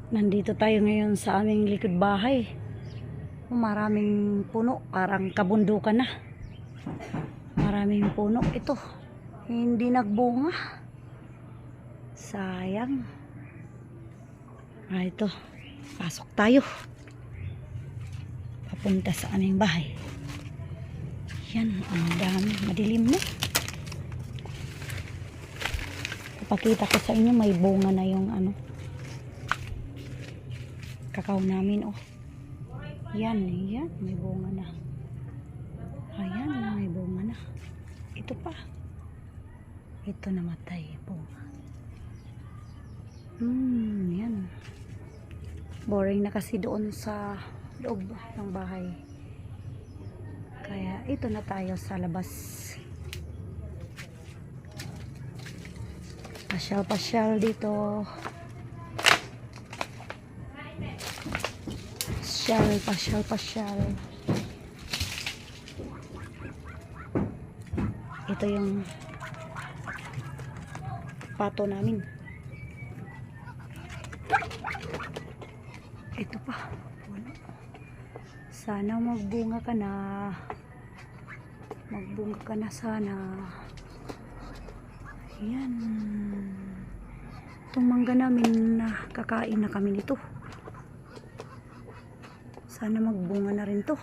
Nandito tayo ngayon sa aming likod bahay. Maraming puno, parang kabundukan na. Maraming puno ito. Hindi nagbunga. Sayang. Ito. Pasok tayo. Papunta sa aming bahay. Yan, ang dami. Madilim na. Ipakita ko sa inyo, may bunga na yung kakao namin, oh. Yan, may bunga na. Ayan, may bunga na. Ito pa. Ito namatay, bunga. Yan. Boring na kasi doon sa loob ng bahay. Kaya ito na tayo sa labas. Pasyal-pasyal dito. Pasyal. Ito yung pato namin. Ito pa. Sana magbunga ka na. Magbunga ka na sana. Yan. Itong mangga namin na kakain na kami nito. Sana magbunga na rin to.